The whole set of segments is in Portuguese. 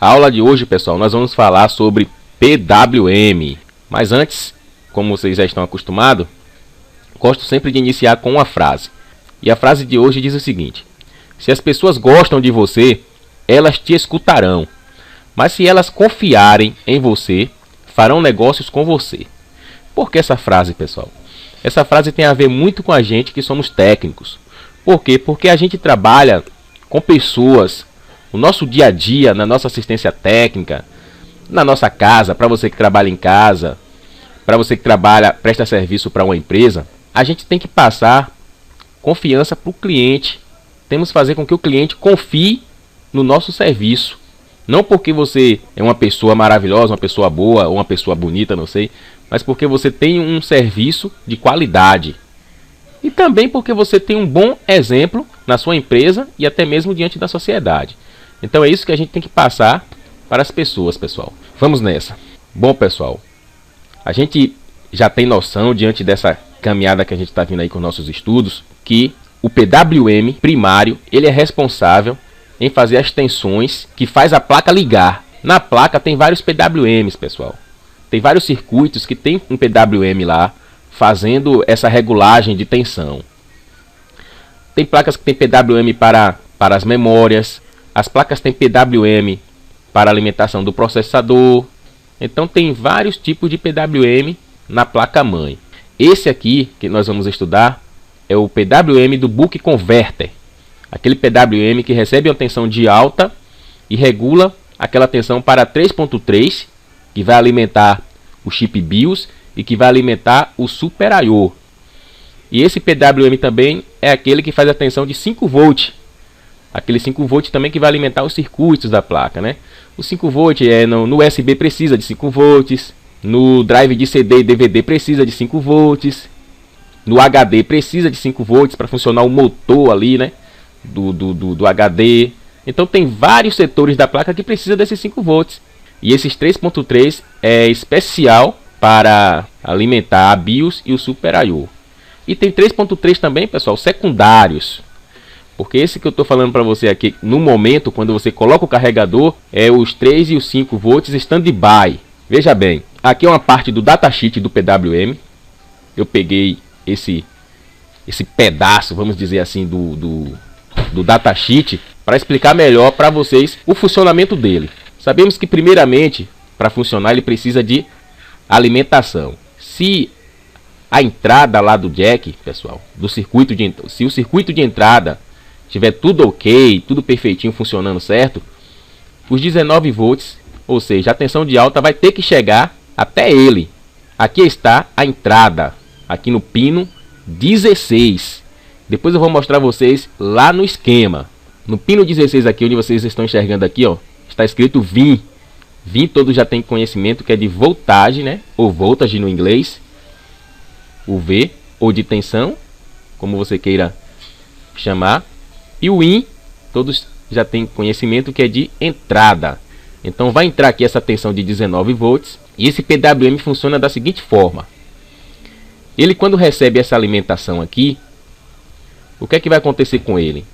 A aula de hoje, pessoal, nós vamos falar sobre PWM. Mas antes, como vocês já estão acostumados, gosto sempre de iniciar com uma frase. E a frase de hoje diz o seguinte: se as pessoas gostam de você, elas te escutarão. Mas se elas confiarem em você, farão negócios com você. Por que essa frase, pessoal? Essa frase tem a ver muito com a gente que somos técnicos. Por quê? Porque a gente trabalha com pessoas no nosso dia a dia, na nossa assistência técnica, na nossa casa, para você que trabalha em casa, para você que presta serviço para uma empresa. A gente tem que passar confiança para o cliente. Temos que fazer com que o cliente confie no nosso serviço. Não porque você é uma pessoa maravilhosa, uma pessoa boa, ou uma pessoa bonita, não sei, mas porque você tem um serviço de qualidade. E também porque você tem um bom exemplo na sua empresa e até mesmo diante da sociedade. Então é isso que a gente tem que passar para as pessoas, pessoal. Vamos nessa. Bom, pessoal, a gente já tem noção, diante dessa caminhada que a gente está vindo aí com nossos estudos, que o PWM primário, ele é responsável em fazer as tensões que faz a placa ligar. Na placa tem vários PWMs, pessoal. Tem vários circuitos que tem um PWM lá, fazendo essa regulagem de tensão. Tem placas que tem PWM para as memórias. As placas têm PWM para alimentação do processador. Então tem vários tipos de PWM na placa-mãe. Esse aqui que nós vamos estudar é o PWM do Buck Converter. Aquele PWM que recebe uma tensão de alta e regula aquela tensão para 3.3, que vai alimentar o chip BIOS e que vai alimentar o Super I/O. E esse PWM também é aquele que faz a tensão de 5 V. Aquele 5 V também que vai alimentar os circuitos da placa, né? O 5 V no USB precisa de 5 volts, no drive de CD e DVD precisa de 5 volts, no HD precisa de 5 volts para funcionar o motor ali, né? Do HD. Então tem vários setores da placa que precisa desses 5 volts. E esses 3.3 é especial para alimentar a BIOS e o Super I/O. E tem 3.3 também, pessoal, secundários. Porque esse que eu estou falando para você aqui, no momento, quando você coloca o carregador, é os 3 e os 5 volts standby. Veja bem, aqui é uma parte do datasheet do PWM. Eu peguei esse pedaço, vamos dizer assim, do datasheet para explicar melhor para vocês o funcionamento dele. Sabemos que primeiramente, para funcionar, ele precisa de alimentação. Se a entrada lá do jack, pessoal, se o circuito de entrada tiver tudo ok, tudo perfeitinho, funcionando certo, os 19 volts, ou seja, a tensão de alta vai ter que chegar até ele. Aqui está a entrada, aqui no pino 16. Depois eu vou mostrar vocês lá no esquema. No pino 16 aqui, onde vocês estão enxergando aqui, ó, está escrito VIN. VIN todos já tem conhecimento que é de voltagem, né? Ou voltage no inglês. O V, ou de tensão, como você queira chamar. E o IN, todos já tem conhecimento que é de entrada. Então vai entrar aqui essa tensão de 19 volts. E esse PWM funciona da seguinte forma. Ele, quando recebe essa alimentação aqui, o que é que vai acontecer com ele?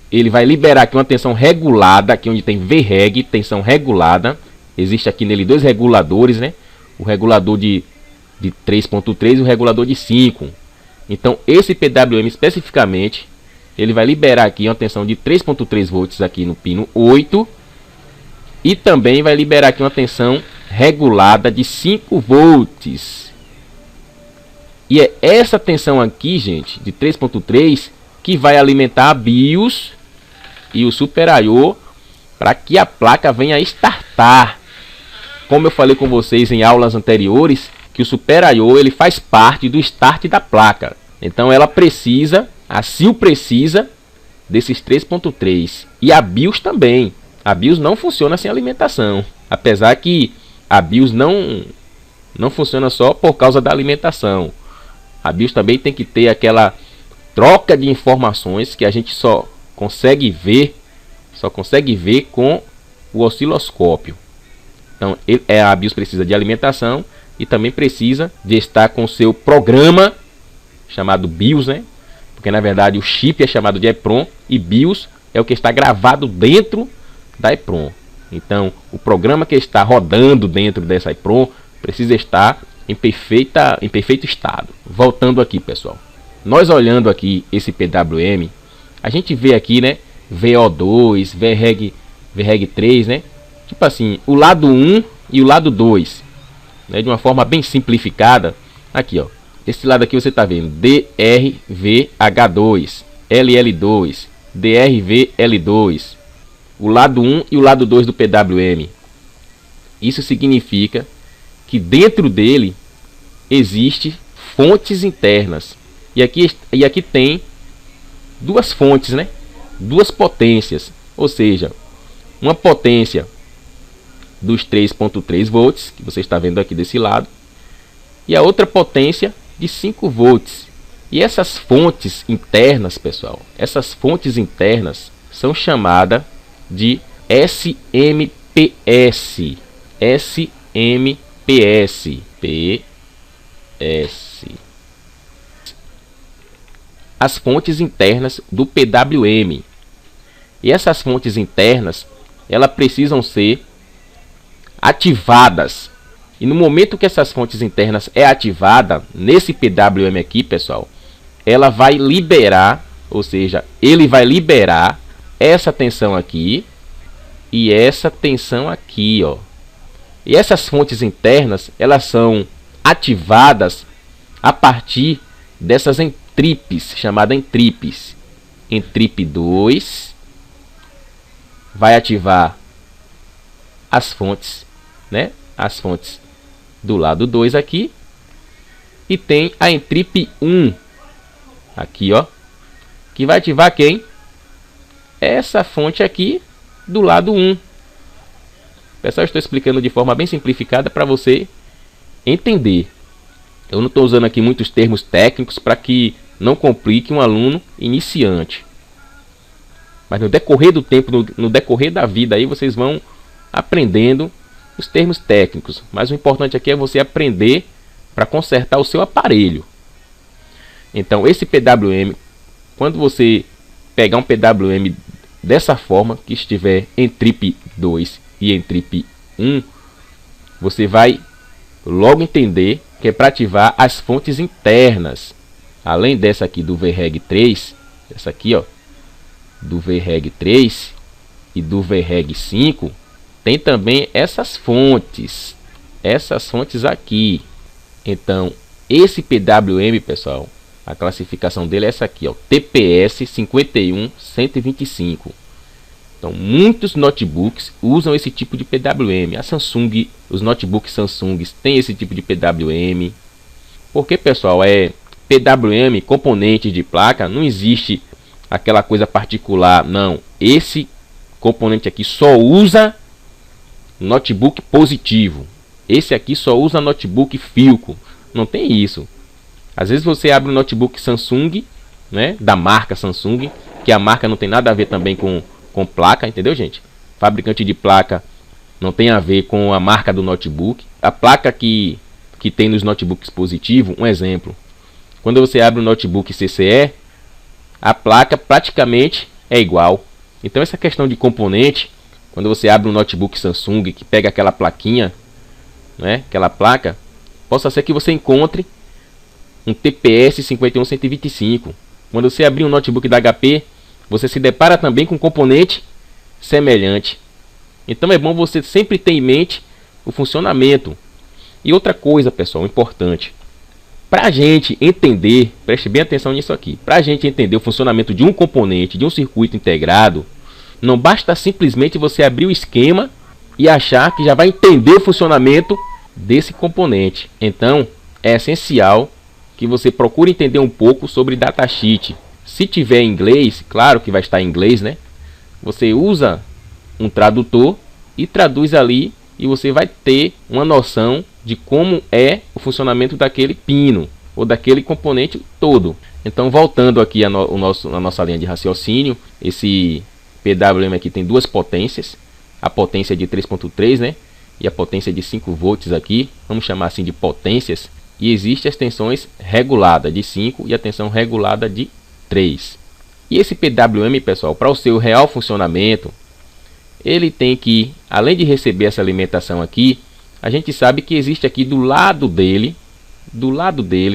Ele vai liberar aqui uma tensão regulada, aqui onde tem VREG, tensão regulada. Existe aqui nele dois reguladores, né? O regulador de 3.3 e o regulador de 5. Então esse PWM especificamente, ele vai liberar aqui uma tensão de 3.3 volts aqui no pino 8. E também vai liberar aqui uma tensão regulada de 5 volts. E é essa tensão aqui, gente, de 3.3, que vai alimentar a BIOS e o Super I/O para que a placa venha a startar. Como eu falei com vocês em aulas anteriores, que o Super I/O ele faz parte do start da placa. Então ela precisa, a CIL precisa desses 3.3. E a BIOS também. A BIOS não funciona sem alimentação. Apesar que a BIOS não funciona só por causa da alimentação. A BIOS também tem que ter aquela troca de informações que a gente só consegue ver com o osciloscópio. Então a BIOS precisa de alimentação e também precisa de estar com o seu programa chamado BIOS, né? Porque na verdade o chip é chamado de EEPROM e BIOS é o que está gravado dentro da EEPROM. Então, o programa que está rodando dentro dessa EEPROM precisa estar em perfeito estado. Voltando aqui, pessoal. Nós olhando aqui esse PWM, a gente vê aqui, né, VO2, VREG 3, né? Tipo assim, o lado 1 e o lado 2, né, de uma forma bem simplificada. Aqui, ó. Esse lado aqui você está vendo DRVH2, LL2, DRVL2. O lado 1 e o lado 2 do PWM. Isso significa que dentro dele existe fontes internas. E aqui tem duas fontes, né? Duas potências. Ou seja, uma potência dos 3.3 volts, que você está vendo aqui desse lado, e a outra potência de 5 volts. E essas fontes internas, pessoal, essas fontes internas são chamadas de SMP-S. SMP-S. As fontes internas do PWM. E essas fontes internas, elas precisam ser ativadas. E no momento que essas fontes internas é ativada nesse PWM aqui, pessoal, ela vai liberar, ou seja, ele vai liberar essa tensão aqui e essa tensão aqui, ó. E essas fontes internas, elas são ativadas a partir dessas entripes, chamada entripes. Entrip 2 vai ativar as fontes, né? As fontes do lado 2 aqui. E tem a entrip 1 aqui, ó, que vai ativar quem? Essa fonte aqui do lado 1. Pessoal, estou explicando de forma bem simplificada para você entender. Eu não estou usando aqui muitos termos técnicos para que não complique um aluno iniciante. Mas no decorrer do tempo, no decorrer da vida, aí vocês vão aprendendo os termos técnicos. Mas o importante aqui é você aprender para consertar o seu aparelho. Então, esse PWM, quando você pegar um PWM dessa forma, que estiver em trip 2 e em trip 1, você vai logo entender que é para ativar as fontes internas. Além dessa aqui do VREG 3, essa aqui, ó, do VREG 3 e do VREG 5, tem também essas fontes aqui. Então, esse PWM, pessoal, a classificação dele é essa aqui, ó, TPS 51125. Então, muitos notebooks usam esse tipo de PWM. A Samsung, os notebooks Samsung têm esse tipo de PWM. Porque, pessoal, PWM, componente de placa, não existe aquela coisa particular, não. Esse componente aqui só usa notebook positivo. Esse aqui só usa notebook Philco. Não tem isso. Às vezes você abre um notebook Samsung, né, da marca Samsung, que a marca não tem nada a ver também com placa, entendeu, gente? Fabricante de placa não tem a ver com a marca do notebook. A placa que tem nos notebooks positivo, um exemplo. Quando você abre um notebook CCE, a placa praticamente é igual. Então essa questão de componente, quando você abre um notebook Samsung que pega aquela plaquinha, né, aquela placa, possa ser que você encontre um TPS 51125. Quando você abrir um notebook da HP, você se depara também com um componente semelhante. Então é bom você sempre ter em mente o funcionamento. E outra coisa, pessoal, importante. Para a gente entender, preste bem atenção nisso aqui. Para a gente entender o funcionamento de um componente, de um circuito integrado, não basta simplesmente você abrir o esquema e achar que já vai entender o funcionamento desse componente. Então, é essencial que você procure entender um pouco sobre datasheet. Se tiver em inglês, claro que vai estar em inglês, né? Você usa um tradutor e traduz ali e você vai ter uma noção de como é o funcionamento daquele pino ou daquele componente todo. Então, voltando aqui a nossa linha de raciocínio, esse PWM aqui tem duas potências, a potência de 3.3, né? E a potência de 5 volts aqui, vamos chamar assim de potências. E existem as tensões reguladas de 5 e a tensão regulada de 3. E esse PWM, pessoal, para o seu real funcionamento, ele tem que, além de receber essa alimentação aqui, a gente sabe que existe aqui do lado dele,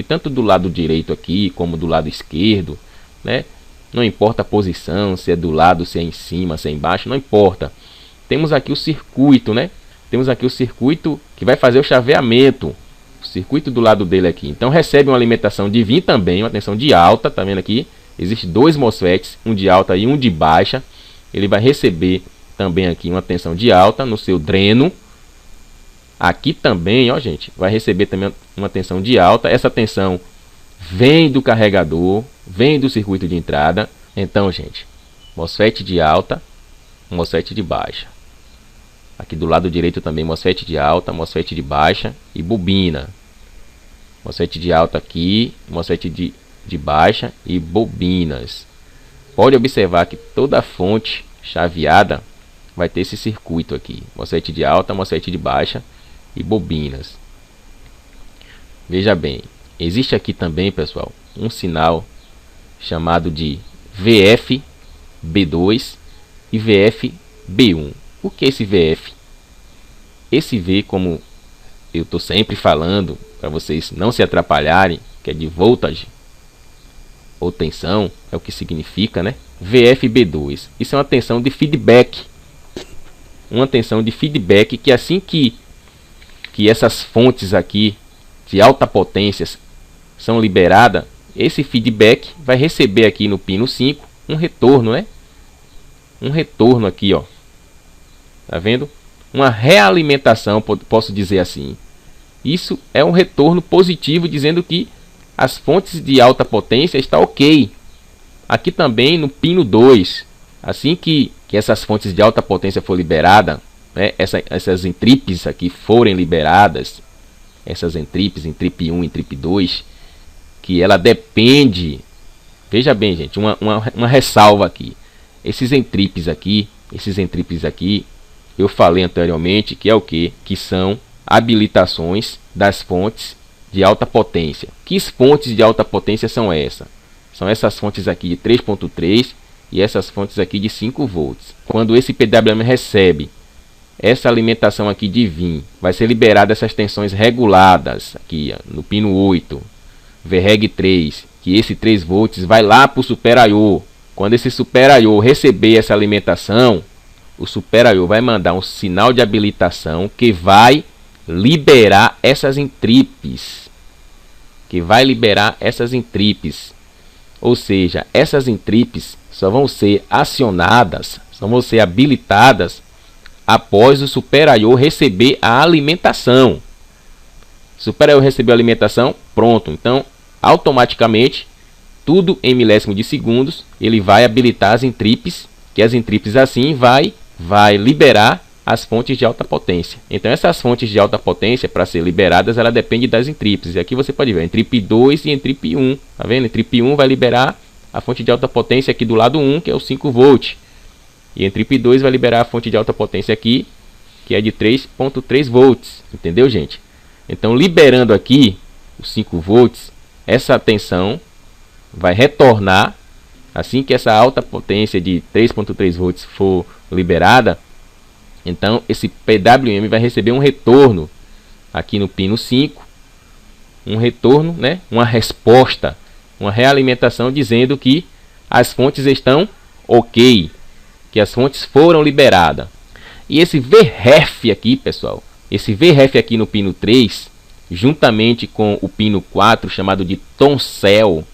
tanto do lado direito aqui, como do lado esquerdo, né? Não importa a posição, se é do lado, se é em cima, se é embaixo, não importa. Temos aqui o circuito, né? Temos aqui o circuito que vai fazer o chaveamento. O circuito do lado dele aqui. Então recebe uma alimentação de VIN também, uma tensão de alta, tá vendo aqui? Existem dois MOSFETs, um de alta e um de baixa. Ele vai receber também aqui uma tensão de alta no seu dreno. Aqui também, ó gente, vai receber também uma tensão de alta. Essa tensão vem do carregador, vem do circuito de entrada. Então, gente, MOSFET de alta, MOSFET de baixa. Aqui do lado direito também MOSFET de alta, MOSFET de baixa e bobina. MOSFET de alta aqui, MOSFET de baixa e bobinas. Pode observar que toda fonte chaveada vai ter esse circuito aqui. MOSFET de alta, MOSFET de baixa e bobinas. Veja bem, existe aqui também, pessoal, um sinal chamado de VF-B2 e VF-B1. O que é esse VF? Esse V, como eu estou sempre falando, para vocês não se atrapalharem, que é de voltage ou tensão, é o que significa, né? VF-B2. Isso é uma tensão de feedback. Uma tensão de feedback que assim que essas fontes aqui de alta potência são liberadas, esse feedback vai receber aqui no pino 5 um retorno, né? Um retorno aqui, ó. Tá vendo? Uma realimentação, posso dizer assim. Isso é um retorno positivo, dizendo que as fontes de alta potência estão ok. Aqui também no pino 2, assim que essas fontes de alta potência for liberada, né, essas entripes aqui forem liberadas, essas entripes, entripe 1 e entripe 2, que ela depende, veja bem gente, uma ressalva aqui, esses entripes aqui, eu falei anteriormente que é o que? Que são habilitações das fontes de alta potência. Que fontes de alta potência são essas? São essas fontes aqui de 3.3 e essas fontes aqui de 5 volts. Quando esse PWM recebe essa alimentação aqui de VIN, vai ser liberada essas tensões reguladas aqui, ó, no pino 8, VREG 3, que esse 3 volts vai lá para o Super I/O. Quando esse Super I/O receber essa alimentação, o Super I/O vai mandar um sinal de habilitação que vai liberar essas entripes. Ou seja, essas entripes só vão ser acionadas, só vão ser habilitadas após o Super I/O receber a alimentação. Super I/O recebeu a alimentação, pronto. Então, automaticamente, tudo em milésimo de segundos, ele vai habilitar as entripes, que as entripes assim vai liberar as fontes de alta potência. Então essas fontes de alta potência, para ser liberadas, ela depende das entripes. E aqui você pode ver entripe 2 e entripe 1. Tá vendo? Entripe 1 vai liberar a fonte de alta potência aqui do lado 1, que é o 5 volt. E entripe 2 vai liberar a fonte de alta potência aqui, que é de 3.3 volts. Entendeu, gente? Então liberando aqui os 5 volts, essa tensão vai retornar assim que essa alta potência de 3.3 volts for liberada. Então esse PWM vai receber um retorno aqui no pino 5, um retorno, né, uma resposta, uma realimentação dizendo que as fontes estão ok, que as fontes foram liberadas. E esse VREF aqui, pessoal, esse VREF aqui no pino 3, juntamente com o pino 4, chamado de tonsel,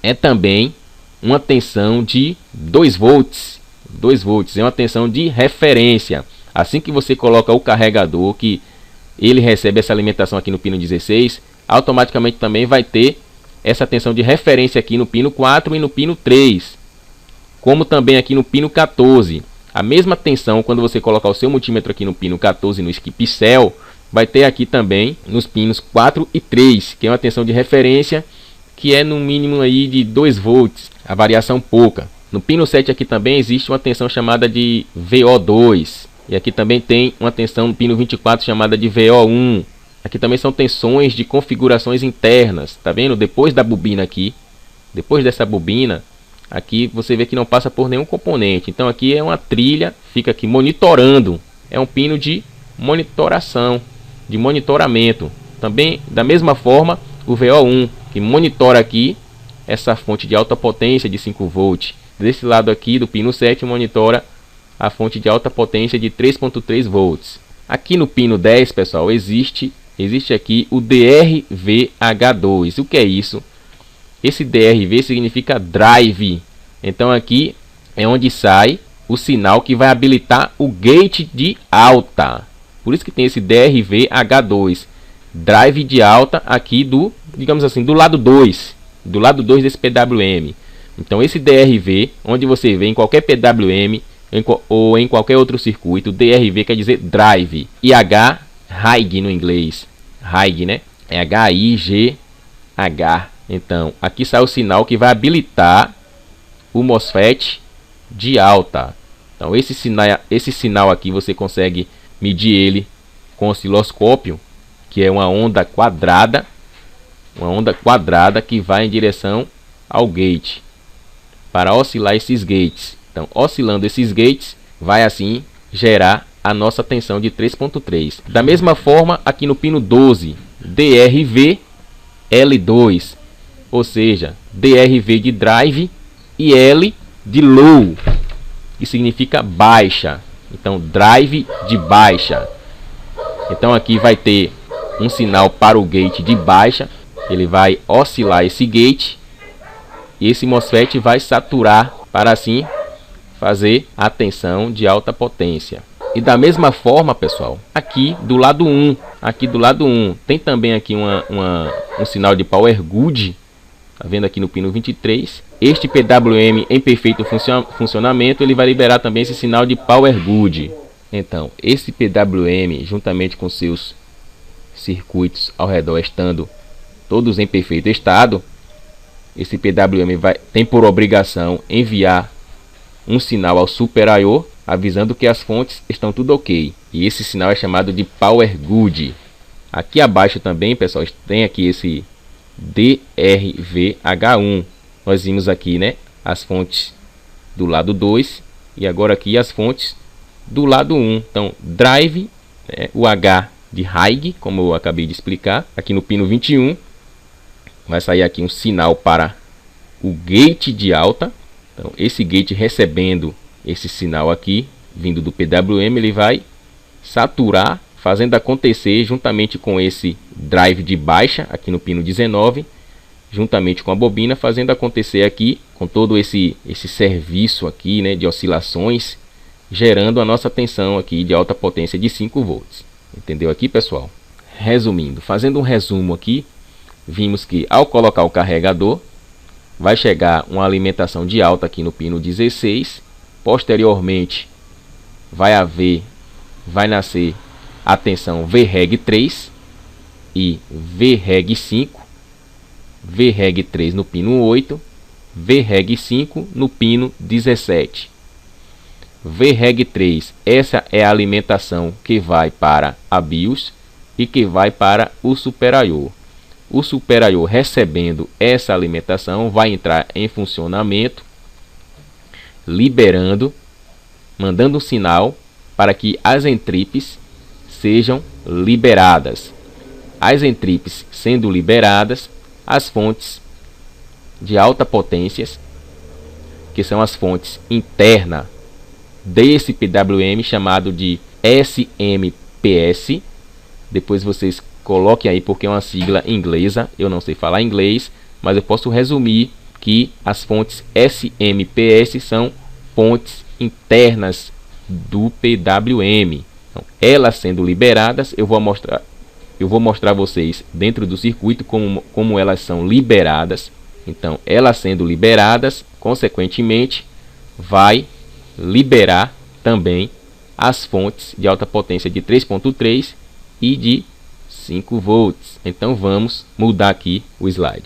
é também uma tensão de 2 volts. 2 volts é uma tensão de referência. Assim que você coloca o carregador, que ele recebe essa alimentação aqui no pino 16, automaticamente também vai ter essa tensão de referência aqui no pino 4 e no pino 3, como também aqui no pino 14. A mesma tensão, quando você colocar o seu multímetro aqui no pino 14 no skip cell, vai ter aqui também nos pinos 4 e 3, que é uma tensão de referência que é no mínimo aí de 2 volts, a variação pouca. No pino 7 aqui também existe uma tensão chamada de VO2. E aqui também tem uma tensão no pino 24 chamada de VO1. Aqui também são tensões de configurações internas. Tá vendo? Depois da bobina aqui, depois dessa bobina, Aqui você vê que não passa por nenhum componente. Então aqui é uma trilha, fica aqui monitorando. É um pino de monitoração, de monitoramento. Também da mesma forma o VO1, que monitora aqui essa fonte de alta potência de 5 volts. Desse lado aqui do pino 7 monitora a fonte de alta potência de 3.3 volts. Aqui no pino 10, pessoal, existe aqui o DRV-H2. O que é isso? Esse DRV significa drive. Então aqui é onde sai o sinal que vai habilitar o gate de alta. Por isso que tem esse DRV-H2, drive de alta aqui do, digamos assim, do lado 2, desse PWM. Então esse DRV, onde você vê em qualquer PWM ou em qualquer outro circuito, DRV quer dizer drive. E H, high no inglês. High, né? É H-I-G-H. Então, aqui sai o sinal que vai habilitar o MOSFET de alta. Então, esse sinal aqui você consegue medir ele com osciloscópio, que é uma onda quadrada que vai em direção ao gate, para oscilar esses gates. Então, oscilando esses gates, vai assim gerar a nossa tensão de 3.3. Da mesma forma, aqui no pino 12, DRV L2, ou seja, DRV de drive e L de low, que significa baixa. Então, drive de baixa. Então, aqui vai ter um sinal para o gate de baixa. Ele vai oscilar esse gate e esse MOSFET vai saturar para assim fazer a tensão de alta potência. E da mesma forma, pessoal, aqui do lado 1, tem também aqui um sinal de power good. Tá vendo aqui no pino 23? Este PWM em perfeito funcionamento, ele vai liberar também esse sinal de power good. Então, esse PWM, juntamente com seus circuitos ao redor estando todos em perfeito estado, esse PWM tem por obrigação enviar um sinal ao Super I/O avisando que as fontes estão tudo ok. E esse sinal é chamado de power good. Aqui abaixo também, pessoal, tem aqui esse DRV-H1. Nós vimos aqui, né, as fontes do lado 2 e agora aqui as fontes do lado 1. Então, drive, o H de high, como eu acabei de explicar. Aqui no pino 21 vai sair aqui um sinal para o gate de alta. Então, esse gate recebendo esse sinal aqui, vindo do PWM, ele vai saturar, fazendo acontecer juntamente com esse drive de baixa, aqui no pino 19, juntamente com a bobina, fazendo acontecer aqui, com todo esse serviço aqui, né, de oscilações, gerando a nossa tensão aqui de alta potência de 5 volts. Entendeu aqui, pessoal? Resumindo, fazendo um resumo aqui, vimos que ao colocar o carregador, vai chegar uma alimentação de alta aqui no pino 16. Posteriormente, vai nascer a tensão VREG3 e VREG5. VREG3 no pino 8, VREG5 no pino 17. VREG3, essa é a alimentação que vai para a BIOS e que vai para o Super I/O. O Super I/O, recebendo essa alimentação, vai entrar em funcionamento, liberando, mandando um sinal para que as entripes sejam liberadas. As entripes sendo liberadas, as fontes de alta potência, que são as fontes internas desse PWM, chamado de SMPS. Depois vocês coloquem aí, porque é uma sigla inglesa, eu não sei falar inglês, mas eu posso resumir que as fontes SMPS são fontes internas do PWM. Então, elas sendo liberadas, eu vou mostrar a vocês dentro do circuito como elas são liberadas. Então, elas sendo liberadas, consequentemente, vai liberar também as fontes de alta potência de 3.3 e de 5 volts. Então vamos mudar aqui o slide.